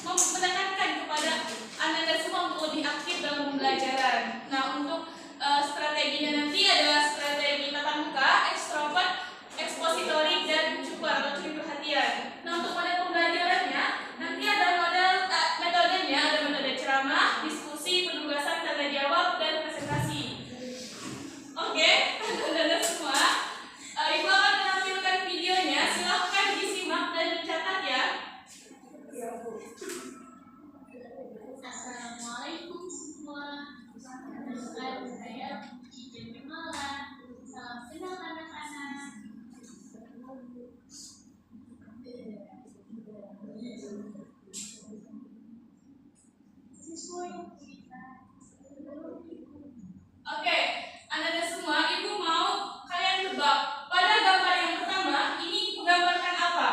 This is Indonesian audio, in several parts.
menekankan kepada anak-anak semua untuk lebih aktif dalam pembelajaran. Nah, untuk strateginya nanti adalah strategi tatap muka, ekstrovert, ekspositorik, dan cukup atau curi perhatian. Nah, untuk model pembelajarannya nanti ada metodenya, ada metode ceramah, diskusi, penugasan, tanya jawab, dan presentasi. Oke, teman-teman semua, Ibu akan menampilkan videonya. Silahkan disimak dan dicatat ya. Assalamualaikum semua. Saya Cici Malan. Salam kenal anak-anak. Siswa yang Oke, anak-anak semua, Ibu mau kalian tebak pada gambar yang pertama ini menggambarkan apa?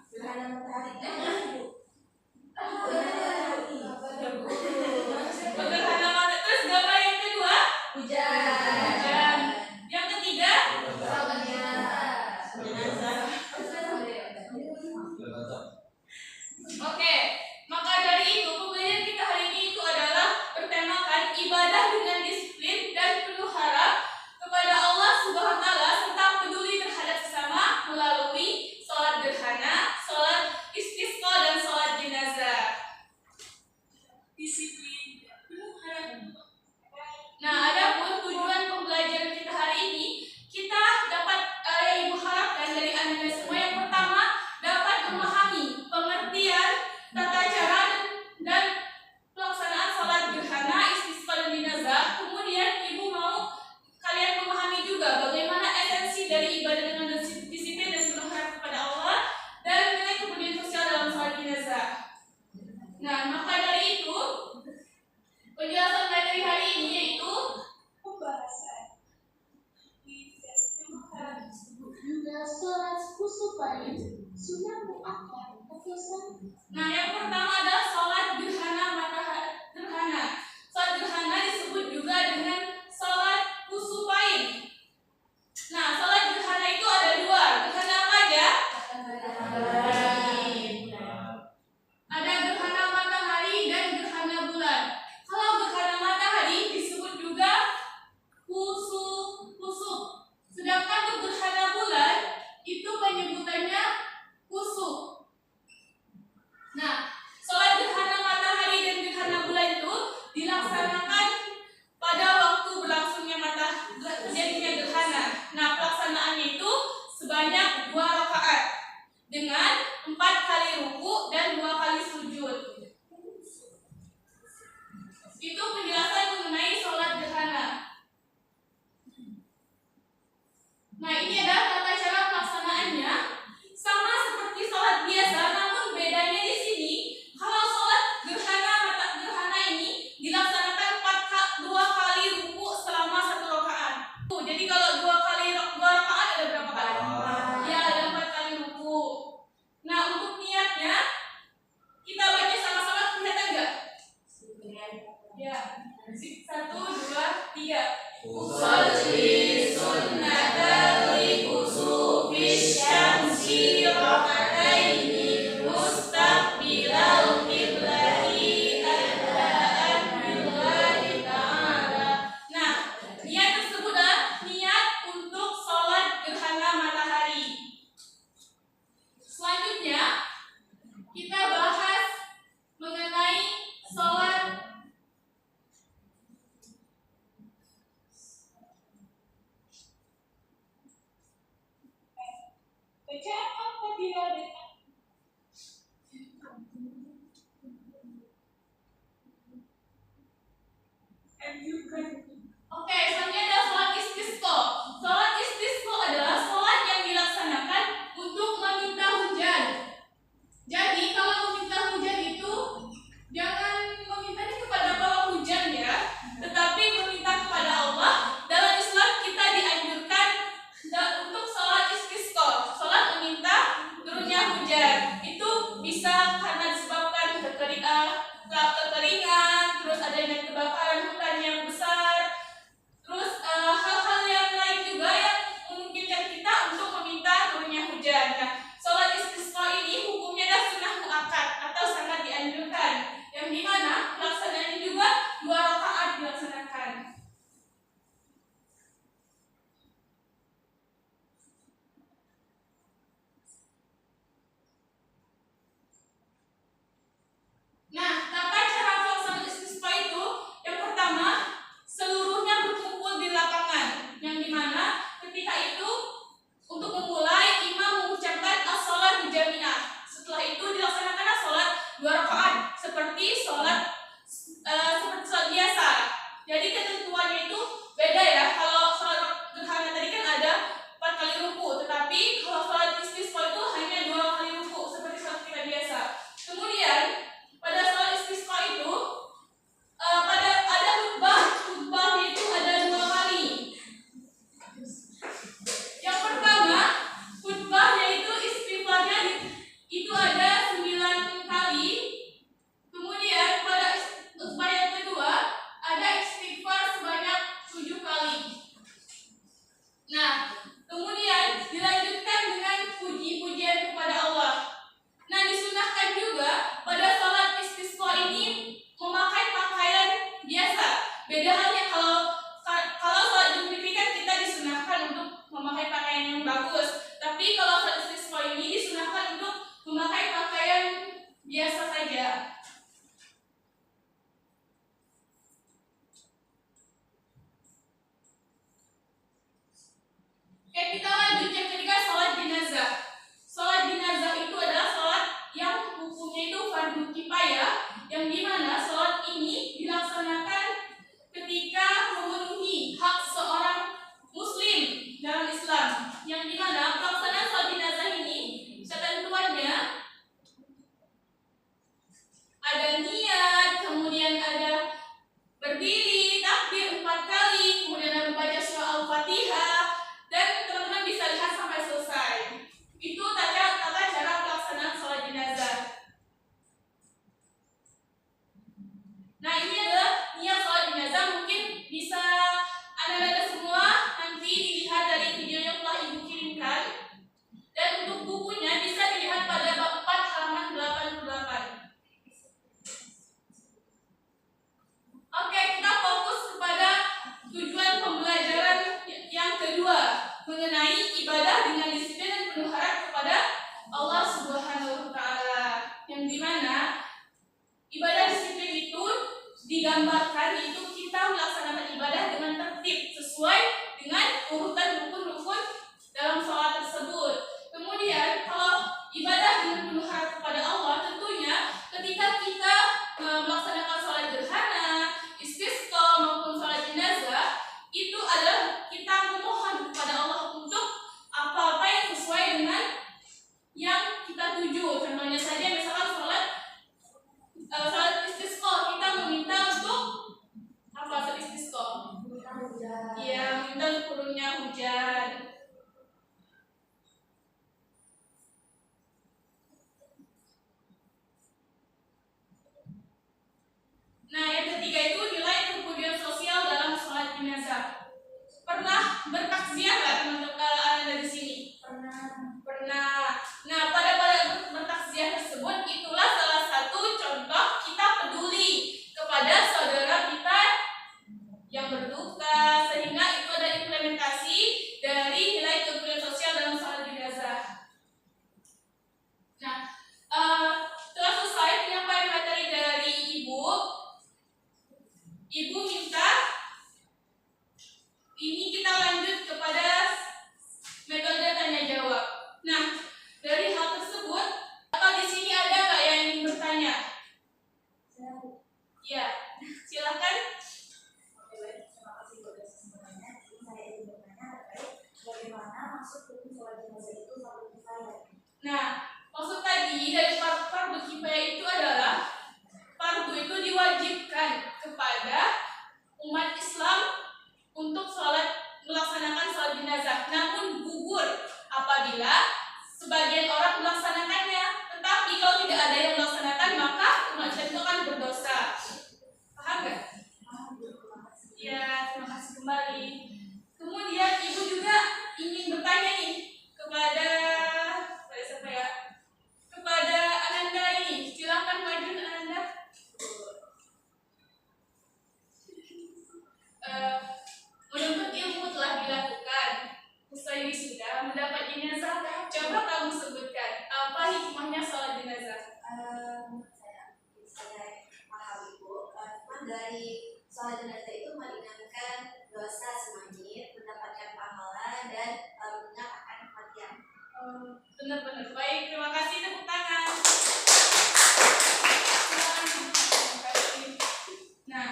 Gerhana matahari. Gerhana matahari. Terus gambar yang kedua? Hujan. Yang ketiga? Oke, maka dari itu pembelajaran kita hari ini itu adalah bertemakan ibadah dengan disiplin dan penuh harap kepada Allah Subhanahu wa taala serta peduli terhadap sesama melalui sholat gerhana, sholat istisqa, dan sholat jenazah. Disiplin dan penuh harap. Nah, adapun tujuan pembelajaran kita hari ini, kita dapat yang Ibu harapkan dari anak-anak semua yang pertama dapat memahami pengertian tata cara dan pelaksanaan sholat gerhana, istisqa, dan jenazah. Kemudian Ibu mau kalian memahami juga bagaimana esensi dari ibadah dengan disiplin dan penuh harap kepada Allah dan nilai kepedulian sosial dalam sholat jenazah. Nah, maka dari itu penjelasan materi hari ini yaitu pembahasan juga sholat kusufain sunnah muakkad atau sunnah. Nah, yang pertama adalah sholat gerhana matahari gerhana. Sholat gerhana disebut juga dengan sholat kusufain. Nah, sholat gerhana itu ada dua. Gerhana apa aja? Ada gerhana matahari dan gerhana bulan. Kalau gerhana matahari disebut juga kusuf. Sedangkan untuk gerhana bulan itu penyebutannya kusuf. Nah, sholat gerhana matahari dan gerhana bulan itu dilaksanakan pada waktu berlangsungnya terjadinya gerhana. Nah, pelaksanaannya itu sebanyak 2 rakaat dengan 4 kali ruku dan 2 kali sujud. Itu penjelasan mengenai sholat gerhana. Nah, ini adalah tata cara pelaksanaannya. Sama seperti sholat biasa, namun bedanya di sini kalau sholat gerhana ini dilaksanakan 2 kali ruku selama 1 rakaat. Jadi kalau 2 rakaat ada berapa kali? Ya, ada 4 kali ruku. Nah, untuk niatnya kita baca sama-sama, kelihatan enggak? Ya. 1, 2, 3. Usolli sunnata li kusufis syamsi raka'ataini mustaqbilal qiblati adaan billahi ta'ala. Nah, niat tersebut adalah niat untuk sholat gerhana matahari. Selanjutnya kita bahas mengenai sholat Bacaan apa bila dengan Oke, selanjutnya adalah sholat istisqa. Sholat istisqa adalah sholat yang dilaksanakan untuk meminta hujan. Jadi kalau meminta hujan itu jangan memintanya kepada bawah hujan ya, tetapi meminta kepada Allah. Dalam Islam kita dianjurkan untuk sholat istisqa, sholat meminta turunnya hujan. Itu bisa karena disebabkan kekeringan, terus adanya kebakaran hutan yang besar, terus hal-hal yang lain juga yang memungkinkan kita untuk meminta turunnya hujan. Nah, sholat istisqa ini hukumnya adalah sunnah muakkad atau sangat dianjurkan. Beda halnya kalau sholat Idul Fitri kan kita disunahkan untuk memakai pakaian yang bagus, tapi kalau sholat istisqa ini disunahkan untuk memakai pakaian biasa saja. Oke, kita lanjut yang ketiga, sholat jenazah. Sholat jenazah itu adalah sholat yang hukumnya itu fardu kifayah, yang dimana sholat ini dilaksanakan ketika memenuhi hak seorang muslim dalam Islam, yang dimana pelaksanaan sholat jenazah ini ketentuannya ada niat, kemudian ada berdiri takbir 4 kali, kemudian ada membaca surah Al-Fatihah, dan teman-teman bisa lihat sampai selesai. Itu tata cara pelaksanaan sholat jenazah. Nah, ini adalah niat sholat jenazah. Mungkin bisa Anda semua nanti dilihat dari video yang telah Ibu kirimkan. Dan untuk bukunya bisa dilihat pada bab 4 halaman 88. Oke, kita fokus kepada tujuan pembelajaran yang kedua, mengenai ibadah dengan disiplin dan penuh harap kepada Allah Subhanahu wa Ta'ala, yang dimana ibadah disiplin itu digambarkan itu kita melaksanakan ibadah dengan tertib sesuai dengan urutan rukun-rukun dalam sholat tersebut. Kemudian kalau ibadah dengan penuh harap kepada Allah, tentunya ketika kita melaksanakan sholat gerhana, istisqa maupun sholat jenazah, itu adalah kita memohon kepada Allah untuk apa-apa yang sesuai dengan yang kita tuju. Contohnya saja misalkan sholat istisqa, kita meminta untuk apa? Sholat istisqa, ya, meminta turunnya hujan. Nah, yang ketiga itu nilai kepedulian sosial dalam sholat jenazah. Pernah bertakziah nggak teman-teman Anda di sini? Pernah. Nah, pada bertakziah tersebut itulah salah satu contoh kita peduli kepada saudara kita yang berduka, sehingga itu ada implementasi dari nilai kepedulian sosial dalam sholat jenazah. Nah, setelah selesai penyampaian materi dari Ibu minta ini kita lanjut kepada metode tanya jawab. Nah, dari hal tersebut, atau di sini ada nggak yang ingin bertanya? Ya, silakan. Terima kasih buat semuanya. Jadi saya ingin bertanya terkait bagaimana maksud hukum sholat jenazah itu fardu kifayah. Nah, maksud tadi dari fardu kifayah itu adalah fardu itu diwajibkan kepada umat Islam untuk melaksanakan sholat jenazah, namun gugur apabila sebagian orang melaksanakannya. Tetapi kalau tidak ada yang melaksanakan, maka umat Islam itu akan berdosa. Paham nggak? Ya, terima kasih kembali. Kemudian Ibu juga ingin bertanya nih kepada siapa ya? Kepada Ananda ini. Silakan maju Ananda. Menuntut ilmu telah dilakukan, usai wisuda mendapat jenazah. Coba kamu sebutkan apa hikmahnya sholat jenazah? Saya paham Ibu, dari sholat jenazah itu meringankan dosa semuanya, mendapatkan pahala dan menyenangkan kematian. Benar-benar baik, terima kasih, tepuk tangan. Nah,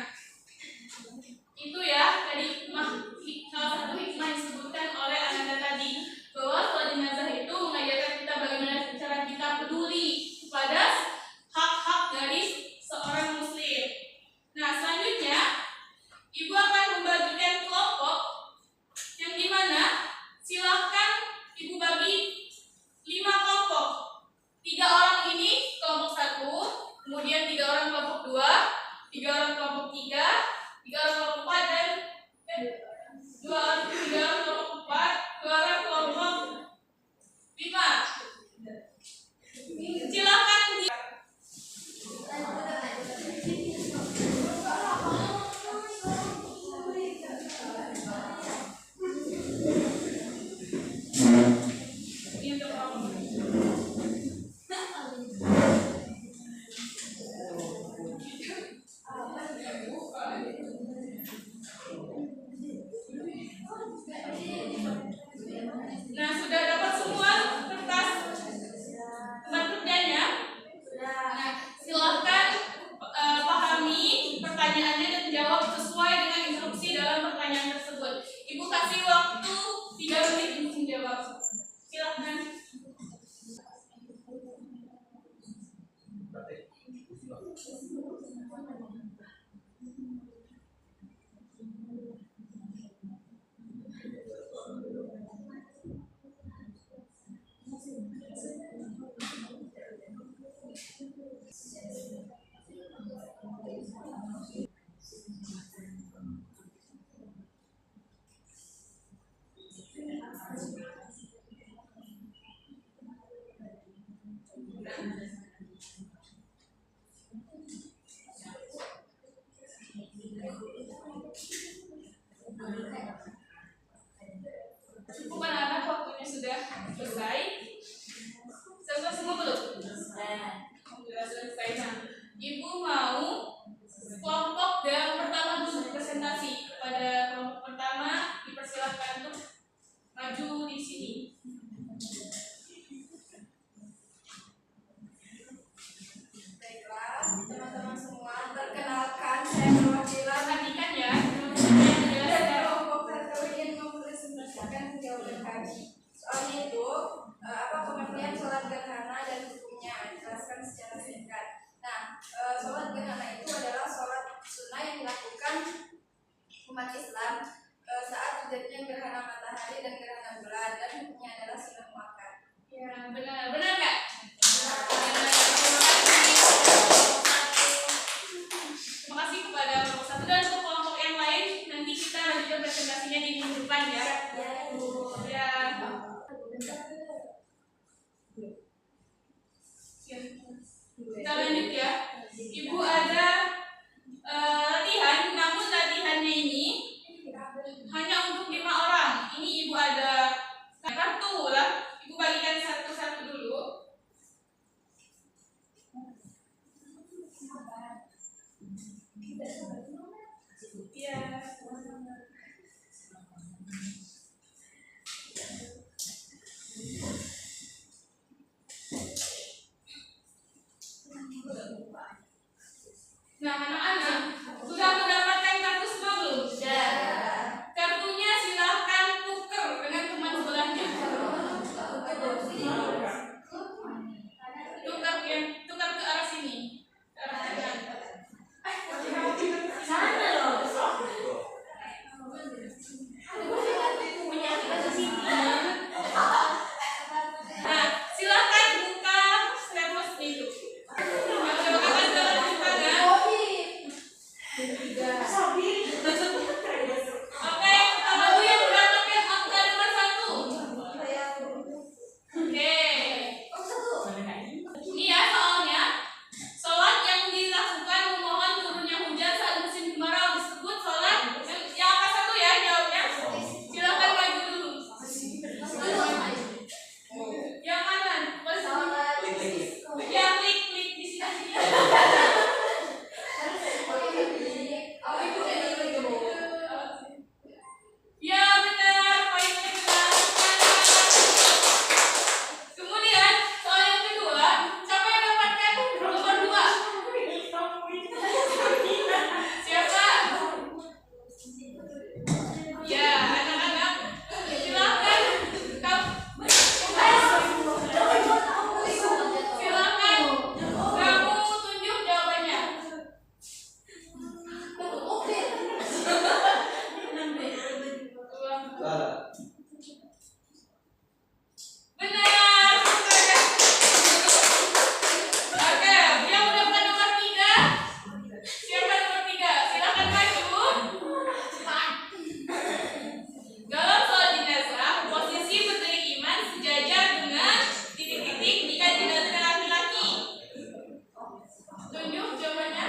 itu ya tadi salah satu hikmah yang disebutkan oleh Ananda tadi, bahwa sholat jenazah itu mengajarkan kita bagaimana cara kita peduli kepada hak-hak dari seorang muslim. Nah, selanjutnya Ibu akan membagikan kelompok yang dimana silakan Ibu bagi 5 kelompok. 3 Soalnya itu apa pengertian sholat gerhana dan hukumnya dijelaskan secara singkat. Nah, sholat gerhana itu adalah sholat sunnah yang dilakukan umat Islam saat terjadinya gerhana matahari dan gerhana bulan, dan hukumnya adalah sunnah muakkad. Ya, benar nggak? Terima kasih kepada kelompok 1 dan untuk kelompok yang lain nanti kita lanjutkan presentasinya di minggu depan ya. Ya. Kita lanjut ya. Ibu ada latihan, namun latihannya ini hanya untuk 5 orang. Ini ibu ada kartu lah. Ibu bagikan satu-satu dulu. Ya. Nah, anak-anak sudah mendapatkan kartu semua belum? Sudah. Kartunya silahkan tuker dengan teman sebelahnya. Tukar ke arah sini. Ke arah kanan. Sana loh. Nah, silahkan buka staples itu. Yang udah silahkan buka kan? Oke, kalau Bu yang mendapatkan angka nomor 1. Oke. Ini ya soalnya. Sholat yang dilakukan memohon turunnya hujan saat musim kemarau disebut sholat. Yang angka 1 ya jawabnya. Silakan maju dulu. Yang mana? Ya klik di sini. Ya benar, poinnya benar. Kemudian soal yang kedua, siapa yang dapatkan nomor 2? Siapa? Ya, anak-anak, silakan kamu tunjuk jawabannya. Benar. Oke, yang mendapatkan nomor 3. Siapa nomor 3? Silakan maju. Dalam sholat jenazah, posisi berdiri imam sejajar dengan titik-titik jika jenazah laki-laki. Tunjuk jawabannya.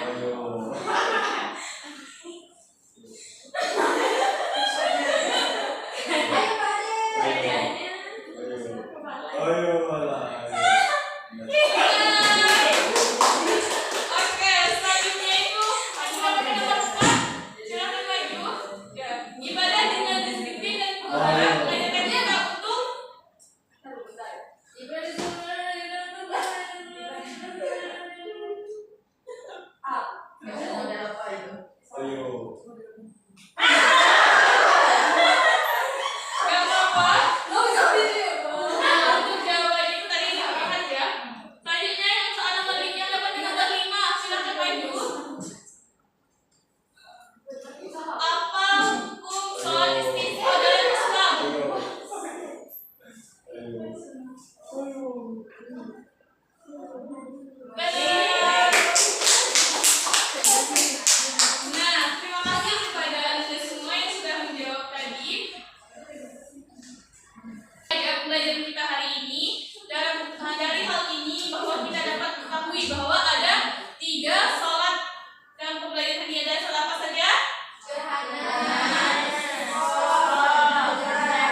Oke, selanjutnya itu mendapatkan nomor 4. Silakan maju. Ya, ibadah dengan disiplin dan pengurangan mengajarkannya tak untuk gak apa-apa. Untuk jawabannya itu tadi diberikan ya. Selanjutnya yang soal nomor 5 yang dapat nomor 5. Silakan maju. Apa hukum sholat istisqa dalam Islam? Benar. Nah, terima kasih kepada Anda semua yang sudah menjawab tadi. Pelajaran kita hari ini dari hal ini bahwa kita dapat mengetahui bahwa ada 3 sholat dalam pembelajaran ini. Ada sholat apa saja?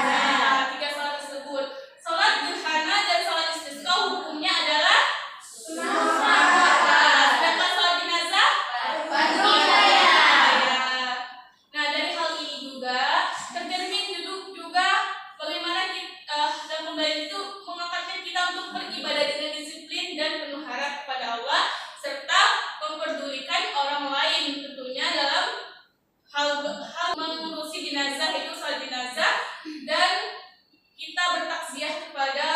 Nah, 3 sholat tersebut. Sholat gerhana dan sholat istisqa hukumnya adalah sunnah. Sedangkan sholat jenazah nah, dari hal ini juga tercermin juga bagaimana kita dalam pembelajaran itu mengangkatkan kita untuk beribadah dengan disiplin dan penuh harap kepada Allah serta memperdulikan orang lain tentunya dalam hal mengurusi jenazah itu sholat jenazah, dan kita taksiyah kepada